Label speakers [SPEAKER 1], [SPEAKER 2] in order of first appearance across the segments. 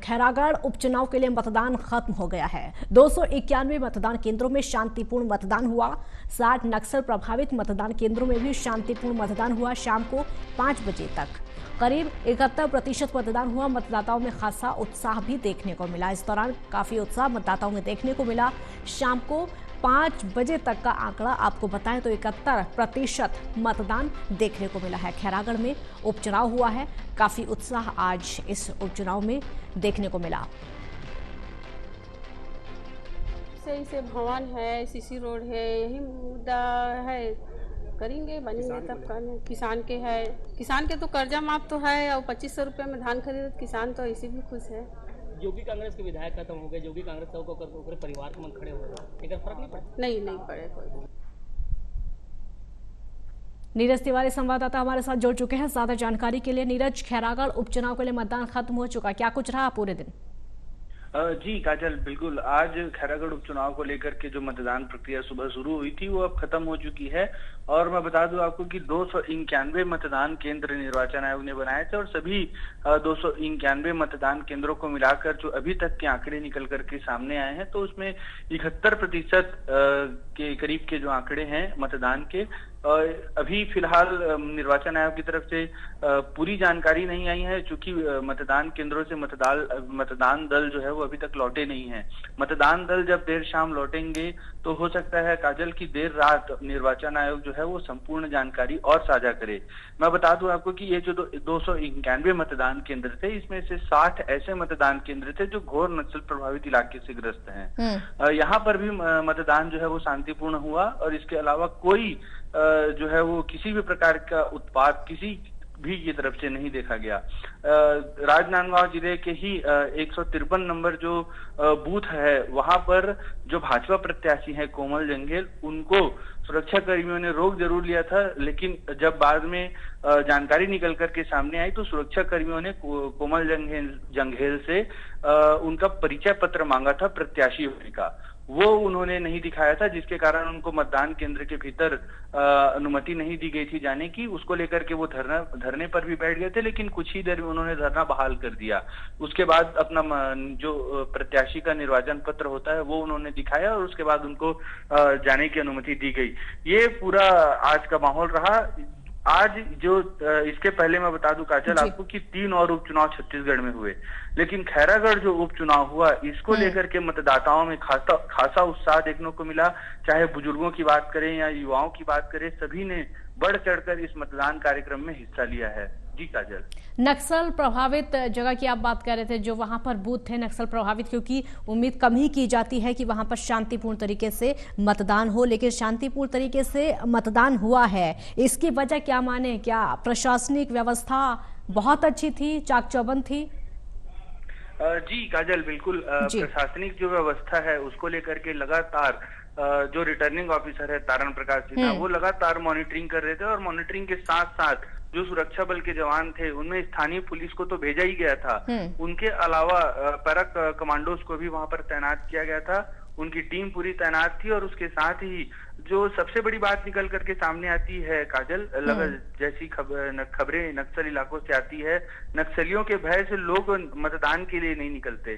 [SPEAKER 1] खैरागढ़ उपचुनाव के लिए मतदान खत्म हो गया है। 291 मतदान केंद्रों में शांतिपूर्ण मतदान हुआ। 60 नक्सल प्रभावित मतदान केंद्रों में भी शांतिपूर्ण मतदान हुआ। शाम को 5 बजे तक करीब 71% मतदान हुआ। मतदाताओं में खासा उत्साह भी देखने को मिला। इस दौरान काफी उत्साह मतदाताओं में देखने को मिला। शाम को 5 बजे तक का आंकड़ा आपको बताएं तो 71% मतदान देखने को मिला है। खैरागढ़ में उपचुनाव हुआ है, काफी उत्साह आज इस उपचुनाव में देखने को मिला।
[SPEAKER 2] सही से भवन है, सीसी रोड है, यही मुद्दा है। करेंगे बनेंगे तब करने। किसान के है, किसान के तो कर्जा माफ तो है और 2500 रुपये में धान खरीदे, किसान तो इसी भी खुश है।
[SPEAKER 3] योगी कांग्रेस के विधायक खत्म हो गए, योगी कांग्रेस को परिवार के मन खड़े हो गए, लेकिन फर्क नहीं पड़ा।
[SPEAKER 2] नहीं पड़े कोई।
[SPEAKER 1] नीरज तिवारी संवाददाता हमारे साथ जुड़ चुके हैं ज्यादा जानकारी के लिए। नीरज, खैरागढ़ उपचुनाव के लिए मतदान खत्म हो चुका, क्या कुछ रहा पूरे दिन?
[SPEAKER 4] जी काजल, बिल्कुल आज खैरागढ़ उपचुनाव को लेकर के जो मतदान प्रक्रिया सुबह शुरू हुई थी वो अब खत्म हो चुकी है। और मैं बता दूं आपको कि 291 मतदान केंद्र निर्वाचन आयोग ने बनाए थे और सभी 291 मतदान केंद्रों को मिलाकर जो अभी तक के आंकड़े निकल करके सामने आए हैं तो उसमें 71% के करीब के जो आंकड़े हैं मतदान के। अभी फिलहाल निर्वाचन आयोग की तरफ से पूरी जानकारी नहीं आई है, चूंकि मतदान केंद्रों से मतदान दल जो है वो अभी तक लौटे नहीं है। मतदान दल जब देर शाम लौटेंगे तो हो सकता है काजल की देर रात निर्वाचन आयोग जो है वो संपूर्ण जानकारी और साझा करे। मैं बता दूं आपको कि ये जो 291 मतदान केंद्र थे, इसमें से 60 ऐसे मतदान केंद्र थे जो घोर नक्सल प्रभावित इलाके से ग्रस्त हैं। यहाँ पर भी मतदान जो है वो शांतिपूर्ण हुआ और इसके अलावा कोई जो है वो किसी भी प्रकार का उत्पात किसी भी की तरफ से नहीं देखा गया। राजनांदगांव जिले के ही 153 नंबर जो बूथ है वहां पर जो भाजपा प्रत्याशी है कोमल जंघेल, उनको सुरक्षा कर्मियों ने रोक जरूर लिया था, लेकिन जब बाद में जानकारी निकल करके सामने आई तो सुरक्षा कर्मियों ने कोमल जंघेल से उनका परिचय पत्र मांगा था प्रत्याशी होने का। वो उन्होंने नहीं दिखाया था, जिसके कारण उनको मतदान केंद्र के भीतर अनुमति नहीं दी गई थी जाने की। उसको लेकर के वो धरने पर भी बैठ गए थे, लेकिन कुछ ही देर में उन्होंने धरना बहाल कर दिया। उसके बाद अपना जो प्रत्याशी का निर्वाचन पत्र होता है वो उन्होंने दिखाया और उसके बाद उनको जाने की अनुमति दी गई। ये पूरा आज का माहौल रहा। आज जो इसके पहले मैं बता दूं काजल आपको कि 3 और उपचुनाव छत्तीसगढ़ में हुए, लेकिन खैरागढ़ जो उपचुनाव हुआ इसको लेकर के मतदाताओं में खासा उत्साह देखने को मिला। चाहे बुजुर्गों की बात करें या युवाओं की बात करें, सभी ने बढ़ चढ़कर इस मतदान कार्यक्रम में हिस्सा लिया है। जी काजल,
[SPEAKER 1] नक्सल प्रभावित जगह की आप बात कर रहे थे, जो वहां पर बूथ थे नक्सल प्रभावित, क्योंकि उम्मीद कम ही की जाती है कि वहां पर शांतिपूर्ण तरीके से मतदान हो, लेकिन शांतिपूर्ण तरीके से मतदान हुआ है। इसकी वजह क्या माने? क्या प्रशासनिक व्यवस्था बहुत अच्छी थी, चाक चौबंद थी?
[SPEAKER 4] जी काजल, बिल्कुल प्रशासनिक जो व्यवस्था है उसको लेकर के लगातार जो रिटर्निंग ऑफिसर है तारण प्रकाश सिन्हा, वो लगातार मॉनिटरिंग कर रहे थे और मॉनिटरिंग के साथ साथ जो सुरक्षा बल के जवान थे उनमें स्थानीय पुलिस को तो भेजा ही गया था, उनके अलावा पैरा कमांडोज को भी वहां पर तैनात किया गया था। उनकी टीम पूरी तैनात थी और उसके साथ ही जो सबसे बड़ी बात निकल करके सामने आती है काजल, जैसी खबरें नक्सल इलाकों से आती है, नक्सलियों के भय से लोग मतदान के लिए नहीं निकलते।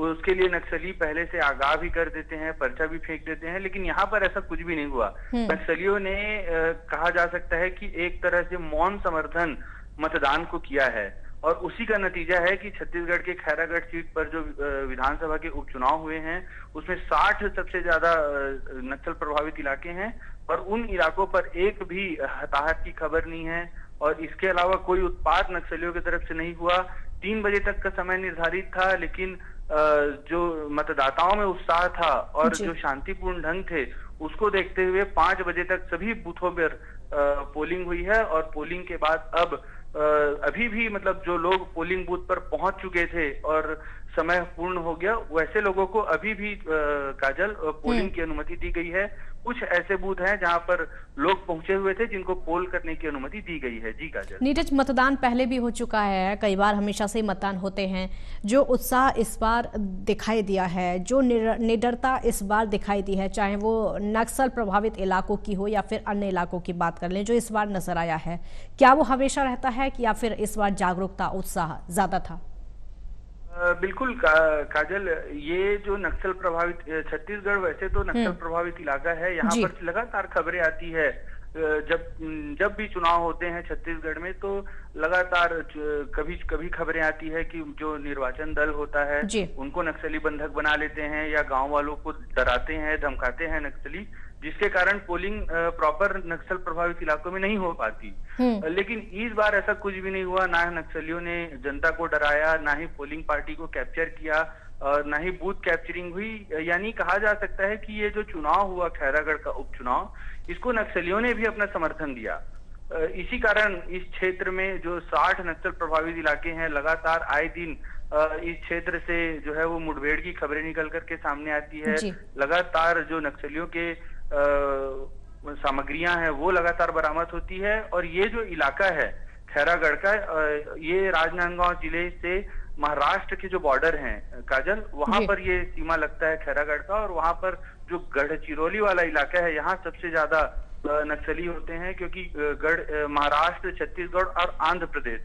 [SPEAKER 4] उसके लिए नक्सली पहले से आगाह भी कर देते हैं, पर्चा भी फेंक देते हैं, लेकिन यहाँ पर ऐसा कुछ भी नहीं हुआ। नक्सलियों ने कहा जा सकता है कि एक तरह से मौन समर्थन मतदान को किया है और उसी का नतीजा है कि छत्तीसगढ़ के खैरागढ़ सीट पर जो विधानसभा के उपचुनाव हुए हैं उसमें 60 सबसे ज्यादा नक्सल प्रभावित इलाके हैं और उन इलाकों पर एक भी हताहत की खबर नहीं है और इसके अलावा कोई उत्पात नक्सलियों की तरफ से नहीं हुआ। 3 बजे तक का समय निर्धारित था, लेकिन जो मतदाताओं में उत्साह था और जो शांतिपूर्ण ढंग थे उसको देखते हुए 5 बजे तक सभी बूथों पर पोलिंग हुई है और पोलिंग के बाद अब अभी भी मतलब जो लोग पोलिंग बूथ पर पहुंच चुके थे और समय पूर्ण हो गया, वैसे लोगों को अभी भी काजल पोलिंग की अनुमति दी गई है। कुछ ऐसे बूथ हैं जहां पर लोग पहुंचे हुए थे जिनको पोल करने की अनुमति दी गई है। जी काजल,
[SPEAKER 1] नीरज, मतदान पहले भी हो चुका है, कई बार हमेशा से मतदान होते हैं। जो उत्साह इस बार दिखाई दिया है, जो निडरता इस बार दिखाई दी है, चाहे वो नक्सल प्रभावित इलाकों की हो या फिर अन्य इलाकों की बात कर लें, जो इस बार नजर आया है, क्या वो हमेशा रहता है कि या फिर इस बार जागरूकता उत्साह ज्यादा था?
[SPEAKER 4] बिल्कुल काजल, ये जो नक्सल प्रभावित छत्तीसगढ़ वैसे तो नक्सल प्रभावित इलाका है। यहाँ पर लगातार खबरें आती है। जब भी चुनाव होते हैं छत्तीसगढ़ में तो लगातार कभी कभी खबरें आती है कि जो निर्वाचन दल होता है उनको नक्सली बंधक बना लेते हैं या गांव वालों को डराते हैं, धमकाते हैं नक्सली, जिसके कारण पोलिंग प्रॉपर नक्सल प्रभावित इलाकों में नहीं हो पाती। लेकिन इस बार ऐसा कुछ भी नहीं हुआ। ना नक्सलियों ने जनता को डराया, ना ही पोलिंग पार्टी को कैप्चर किया, और ना ही बूथ कैप्चरिंग हुई। यानी कहा जा सकता है कि ये जो चुनाव हुआ खैरागढ़ का उपचुनाव, इसको नक्सलियों ने भी अपना समर्थन दिया। इसी कारण इस क्षेत्र में जो 60 नक्सल प्रभावित इलाके हैं, लगातार आए दिन इस क्षेत्र से जो है वो मुठभेड़ की खबरें निकल करके सामने आती है। लगातार जो नक्सलियों के सामग्रियां हैं वो लगातार बरामद होती है। और ये जो इलाका है खैरागढ़ का, ये राजनांदगांव जिले से महाराष्ट्र के जो बॉर्डर हैं काजल, वहां पर ये सीमा लगता है खैरागढ़ का। और वहां पर जो गढ़चिरौली वाला इलाका है, यहाँ सबसे ज्यादा नक्सली होते हैं, क्योंकि महाराष्ट्र, छत्तीसगढ़ और आंध्र प्रदेश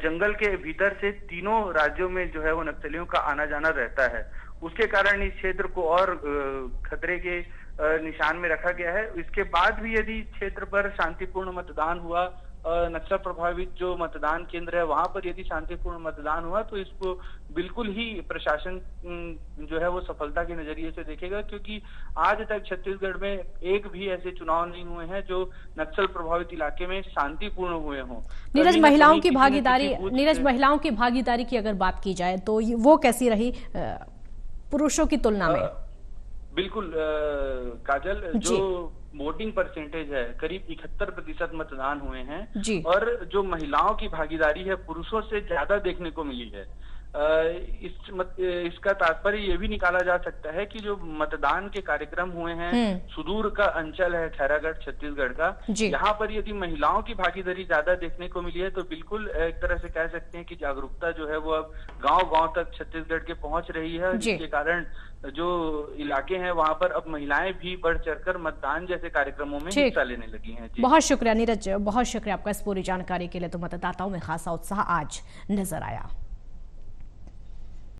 [SPEAKER 4] जंगल के भीतर से तीनों राज्यों में जो है वो नक्सलियों का आना जाना रहता है। उसके कारण इस क्षेत्र को और खतरे के निशान में रखा गया है। इसके बाद भी यदि इस क्षेत्र पर शांतिपूर्ण मतदान हुआ, नक्सल प्रभावित जो मतदान केंद्र है वहां पर यदि शांतिपूर्ण मतदान हुआ, तो इसको बिल्कुल ही प्रशासन जो है वो सफलता के नजरिए से देखेगा, क्योंकि आज तक छत्तीसगढ़ में एक भी ऐसे चुनाव नहीं हुए हैं जो नक्सल प्रभावित इलाके में शांतिपूर्ण हुए हों।
[SPEAKER 1] नीरज, महिलाओं की भागीदारी की अगर बात की जाए तो वो कैसी रही पुरुषों की तुलना में?
[SPEAKER 4] बिल्कुल काजल, जो वोटिंग परसेंटेज है करीब 71% मतदान हुए हैं, और जो महिलाओं की भागीदारी है पुरुषों से ज्यादा देखने को मिली है। इसका तात्पर्य ये भी निकाला जा सकता है कि जो मतदान के कार्यक्रम हुए हैं, सुदूर का अंचल है खैरागढ़ छत्तीसगढ़ का, यहाँ पर यदि महिलाओं की भागीदारी ज्यादा देखने को मिली है तो बिल्कुल एक तरह से कह सकते हैं कि जागरूकता जो है वो अब गांव-गांव तक छत्तीसगढ़ के पहुंच रही है, जिसके कारण जो इलाके हैं वहां पर अब महिलाएं भी बढ़ चढ़कर मतदान जैसे कार्यक्रमों में हिस्सा लेने लगी हैं।
[SPEAKER 1] बहुत शुक्रिया नीरज, बहुत शुक्रिया आपका इस पूरी जानकारी के लिए। तो मतदाताओं में खासा उत्साह आज नजर आया।